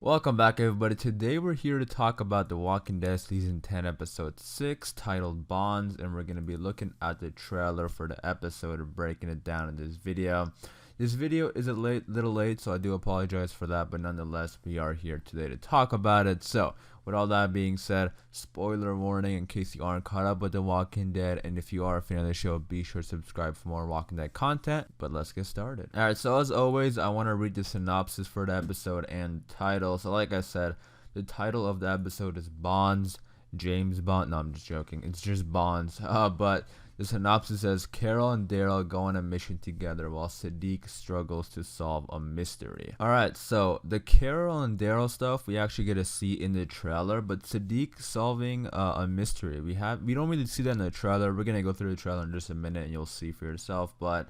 Welcome back, everybody. Today we're here to talk about The Walking Dead Season 10, Episode 6, titled Bonds, and we're going to be looking at the trailer for the episode and breaking it down in this video. This video is a little late, so I do apologize for that, but nonetheless, we are here today to talk about it. So, with all that being said, spoiler warning in case you aren't caught up with The Walking Dead, and if you are a fan of the show, be sure to subscribe for more Walking Dead content, but let's get started. Alright, so as always, I want to read the synopsis for the episode and title. So like I said, the title of the episode is Bonds, James Bond. No, I'm just joking. It's just Bonds. But the synopsis says Carol and Daryl go on a mission together while Siddiq struggles to solve a mystery. Alright, so the Carol and Daryl stuff we actually get to see in the trailer, but Siddiq solving a mystery, we don't really see that in the trailer. We're gonna go through the trailer in just a minute and you'll see for yourself, but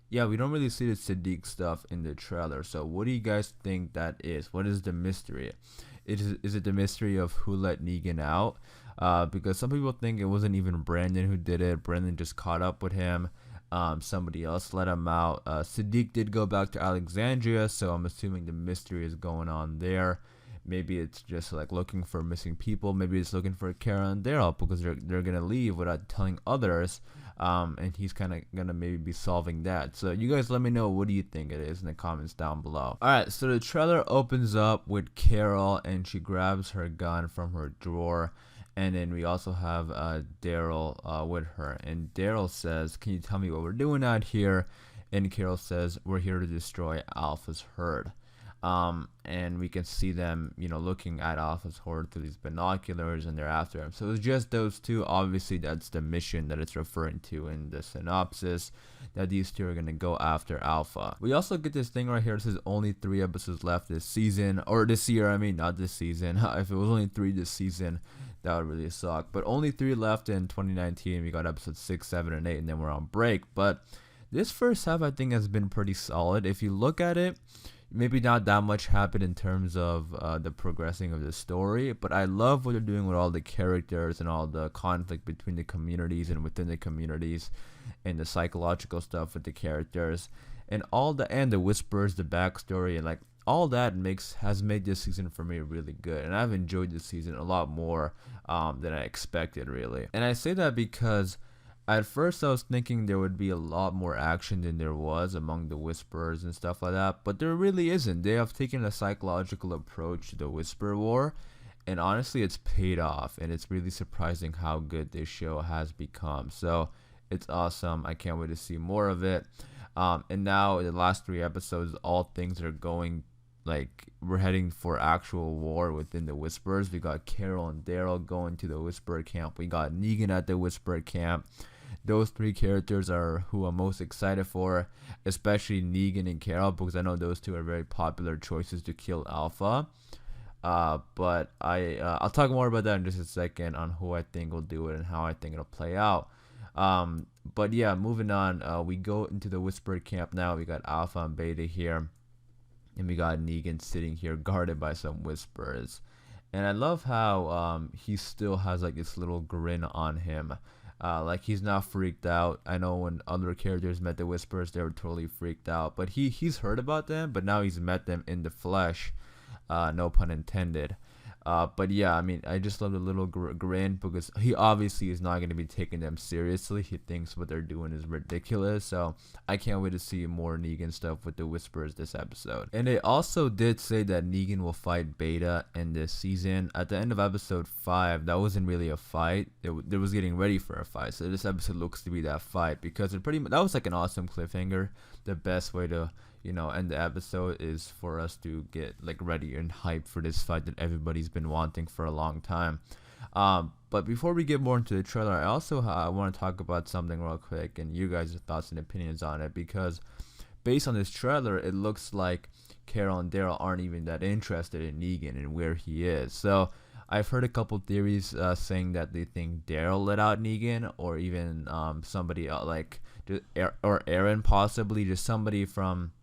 yeah, we don't really see the Siddiq stuff in the trailer. So what do you guys think that is? What is the mystery? Is it the mystery of who let Negan out? Because some people think it wasn't even Brandon who did it. Brandon just caught up with him. Somebody else let him out. Siddiq did go back to Alexandria, so I'm assuming the mystery is going on there. Maybe it's just like looking for missing people. Maybe it's looking for Kara and Daryl because they're gonna leave without telling others. And he's kind of gonna maybe be solving that. So you guys let me know, what do you think it is in the comments down below. Alright, so the trailer opens up with Carol and she grabs her gun from her drawer, and then we also have Daryl with her, and Daryl says, "Can you tell me what we're doing out here?" And Carol says, "We're here to destroy Alpha's herd." And we can see them, looking at Alpha's horde through these binoculars, and they're after him. So it's just those two. Obviously, that's the mission that it's referring to in the synopsis, that these two are going to go after Alpha. We also get this thing right here. It says only 3 episodes left this season, or this year, I mean, not this season. If it was only 3 this season, that would really suck. But only 3 left in 2019. We got episodes 6, 7, and 8, and then we're on break. But this first half, I think, has been pretty solid. If you look at it, maybe not that much happened in terms of the progressing of the story, but I love what they're doing with all the characters and all the conflict between the communities and within the communities, and the psychological stuff with the characters, and the whispers, the backstory, and like all that has made this season for me really good, and I've enjoyed this season a lot more than I expected, really. And I say that because at first I was thinking there would be a lot more action than there was among the Whisperers and stuff like that, but there really isn't. They have taken a psychological approach to the Whisper War, and honestly it's paid off, and it's really surprising how good this show has become. So it's awesome. I can't wait to see more of it. And now in the last 3 episodes, all things are going, like, we're heading for actual war within the Whisperers. We got Carol and Daryl going to the Whisperer camp. We got Negan at the Whisperer camp. Those 3 characters are who I'm most excited for, especially Negan and Carol, because I know those 2 are very popular choices to kill Alpha. But I'll talk more about that in just a second, on who I think will do it and how I think it'll play out. But yeah, moving on, we go into the Whisperer camp now. We got Alpha and Beta here, and we got Negan sitting here guarded by some Whisperers. And I love how he still has like this little grin on him. Like he's not freaked out. I know when other characters met the Whisperers, they were totally freaked out. But he's heard about them, but now he's met them in the flesh. No pun intended. But yeah, I mean, I just love the little grin, because he obviously is not going to be taking them seriously. He thinks what they're doing is ridiculous. So I can't wait to see more Negan stuff with the Whisperers this episode. And they also did say that Negan will fight Beta in this season. At the end of episode 5, that wasn't really a fight. It was getting ready for a fight. So this episode looks to be that fight, because that was like an awesome cliffhanger. The best way to end the episode is for us to get like ready and hyped for this fight that everybody's been wanting for a long time. But before we get more into the trailer, I also want to talk about something real quick, and you guys' thoughts and opinions on it, because based on this trailer, it looks like Carol and Daryl aren't even that interested in Negan and where he is. So I've heard a couple theories saying that they think Daryl let out Negan, or even somebody like or Aaron, possibly just somebody from,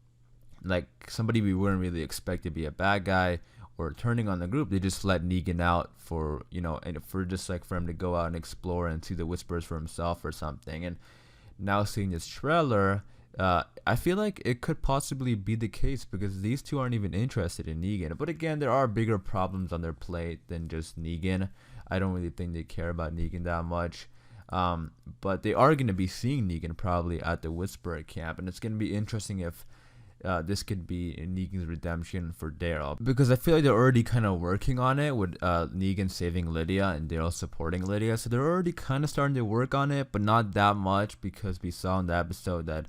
like, somebody we wouldn't really expect to be a bad guy or turning on the group. They just let Negan out for, and for just like for him to go out and explore and see the Whispers for himself or something. And now seeing this trailer, I feel like it could possibly be the case because these two aren't even interested in Negan. But again, there are bigger problems on their plate than just Negan. I don't really think they care about Negan that much. But they are going to be seeing Negan probably at the Whisperer camp, and it's going to be interesting if this could be Negan's redemption for Daryl, because I feel like they're already kind of working on it with Negan saving Lydia and Daryl supporting Lydia, so they're already kind of starting to work on it, but not that much, because we saw in the episode that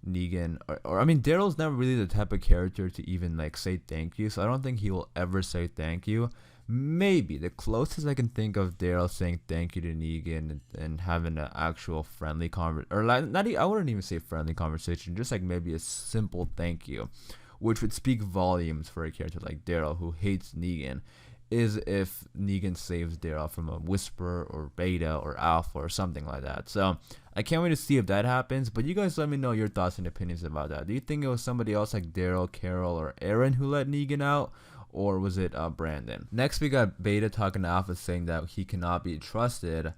Negan or I mean Daryl's never really the type of character to even like say thank you, so I don't think he will ever say thank you. Maybe the closest I can think of Daryl saying thank you to Negan and having an actual friendly conversation, or like I wouldn't even say friendly conversation, just like maybe a simple thank you, which would speak volumes for a character like Daryl who hates Negan, is if Negan saves Daryl from a Whisperer or Beta or Alpha or something like that. So I can't wait to see if that happens, but you guys let me know your thoughts and opinions about that. Do you think it was somebody else like Daryl, Carol, or Aaron who let Negan out? Or was it Brandon? Next, we got Beta talking to Alpha saying that he cannot be trusted.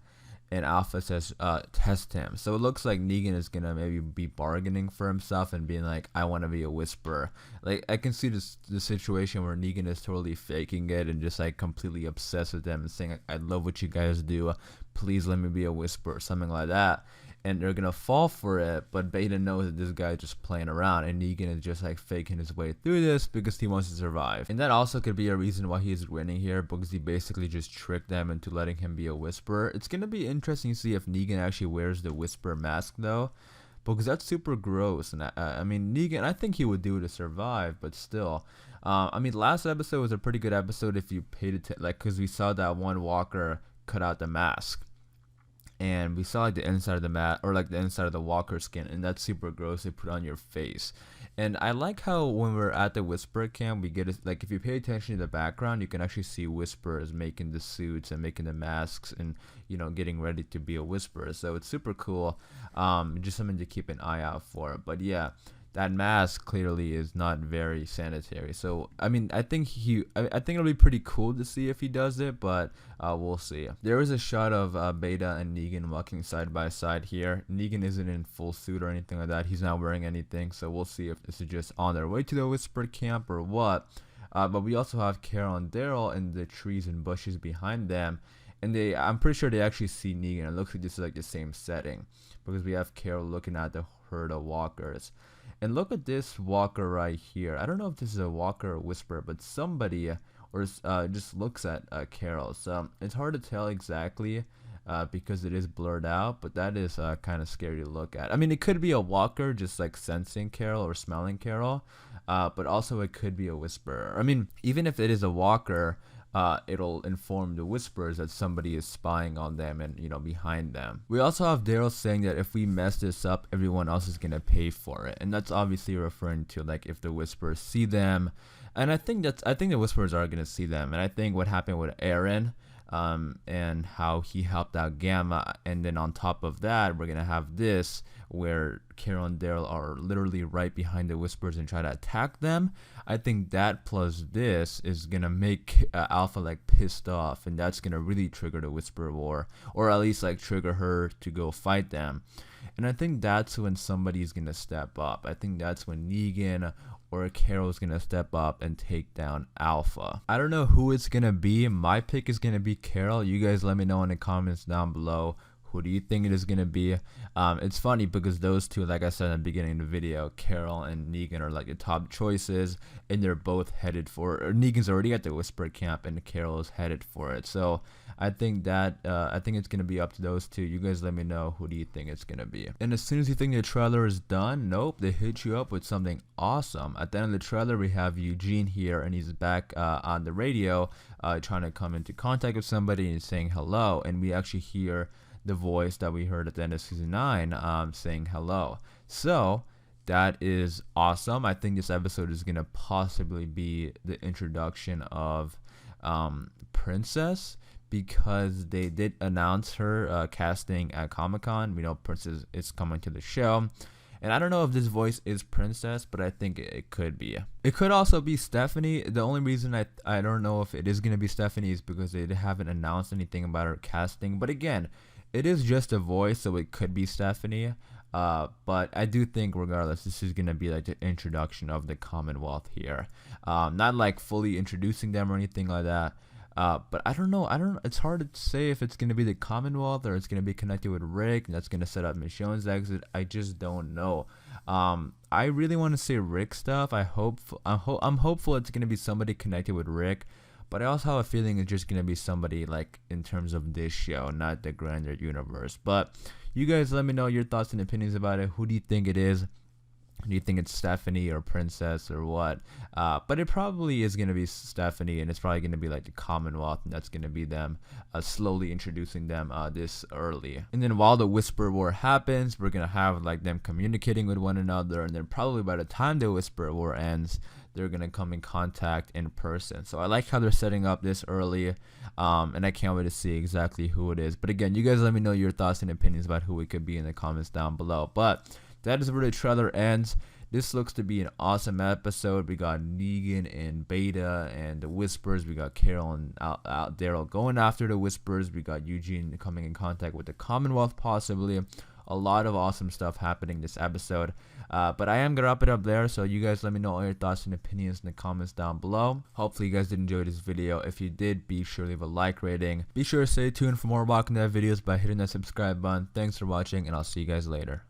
And Alpha says, test him. So it looks like Negan is going to maybe be bargaining for himself and being like, I want to be a Whisperer. Like, I can see the situation where Negan is totally faking it and just like completely obsessed with them and saying, I love what you guys do. Please let me be a Whisperer, something like that. And they're gonna fall for it, but Beta knows that this guy is just playing around, and Negan is just like faking his way through this because he wants to survive. And that also could be a reason why he's winning here, because he basically just tricked them into letting him be a Whisperer. It's gonna be interesting to see if Negan actually wears the Whisperer mask though, because that's super gross. And I mean, Negan, I think he would do it to survive, but still. I mean, last episode was a pretty good episode if you paid attention, like, because we saw that one walker cut out the mask. And we saw like the inside of the mat, or like the inside of the walker skin, and that's super gross to put on your face. And I like how when we're at the Whisperer camp, we get like, if you pay attention to the background, you can actually see Whisperers making the suits and making the masks and, you know, getting ready to be a Whisperer. So it's super cool. Just something to keep an eye out for. But yeah, that mask clearly is not very sanitary. So I mean, I think it'll be pretty cool to see if he does it, but we'll see. There is a shot of Beta and Negan walking side by side here. Negan isn't in full suit or anything like that. He's not wearing anything, so we'll see if this is just on their way to the Whisper camp or what. But we also have Carol and Daryl in the trees and bushes behind them, and I'm pretty sure they actually see Negan. It looks like this is like the same setting, because we have Carol looking at the herd of walkers. And look at this walker right here. I don't know if this is a walker or Whisperer, but somebody just looks at Carol. So it's hard to tell exactly because it is blurred out, but that is kind of scary to look at. I mean, it could be a walker just like sensing Carol or smelling Carol, but also it could be a Whisperer. I mean, even if it is a walker, it'll inform the Whisperers that somebody is spying on them and, you know, behind them. We also have Daryl saying that if we mess this up, everyone else is gonna pay for it, and that's obviously referring to like if the Whisperers see them, and I think the Whisperers are gonna see them, and I think what happened with Aaron, and how he helped out Gamma, and then on top of that, we're gonna have this where Carol and Daryl are literally right behind the Whisperers and try to attack them. I think that plus this is gonna make Alpha like pissed off, and that's gonna really trigger the Whisperer war, or at least like trigger her to go fight them. And I think that's when somebody's gonna step up. I think that's when Negan or Carol's gonna step up and take down Alpha. I don't know who it's gonna be. My pick is gonna be Carol. You guys let me know in the comments down below. Who do you think it is going to be? It's funny because those two, like I said in the beginning of the video, Carol and Negan are like the top choices, and they're both headed for, or Negan's already at the Whisper camp and Carol is headed for it. So I think it's going to be up to those two. You guys let me know, who do you think it's going to be? And as soon as you think the trailer is done, nope, they hit you up with something awesome. At the end of the trailer, we have Eugene here, and he's back on the radio trying to come into contact with somebody and saying hello, and we actually hear the voice that we heard at the end of season 9 saying hello. So that is awesome. I think this episode is going to possibly be the introduction of Princess, because they did announce her casting at Comic-Con. We know Princess is coming to the show, and I don't know if this voice is Princess, but I think it could be. It could also be Stephanie. The only reason I don't know if it is going to be Stephanie is because they haven't announced anything about her casting. But again, it is just a voice, so it could be Stephanie. But I do think regardless, this is gonna be like the introduction of the Commonwealth here. Not like fully introducing them or anything like that. But I don't know. It's hard to say if it's gonna be the Commonwealth or it's gonna be connected with Rick. And that's gonna set up Michonne's exit. I just don't know. I really want to say Rick stuff. I'm hopeful it's gonna be somebody connected with Rick. But I also have a feeling it's just gonna be somebody like in terms of this show, not the grander universe. But you guys, let me know your thoughts and opinions about it. Who do you think it is? Do you think it's Stephanie or Princess or what? But it probably is going to be Stephanie, and it's probably going to be like the Commonwealth, and that's going to be them slowly introducing them this early. And then while the Whisper War happens, we're going to have like them communicating with one another, and then probably by the time the Whisper War ends, they're going to come in contact in person. So I like how they're setting up this early, and I can't wait to see exactly who it is. But again, you guys let me know your thoughts and opinions about who it could be in the comments down below. But that is where the trailer ends. This looks to be an awesome episode. We got Negan and Beta and the Whispers. We got Carol and Daryl going after the Whispers. We got Eugene coming in contact with the Commonwealth possibly. A lot of awesome stuff happening this episode. But I am going to wrap it up there. So you guys let me know all your thoughts and opinions in the comments down below. Hopefully you guys did enjoy this video. If you did, be sure to leave a like rating. Be sure to stay tuned for more Walking Dead videos by hitting that subscribe button. Thanks for watching, and I'll see you guys later.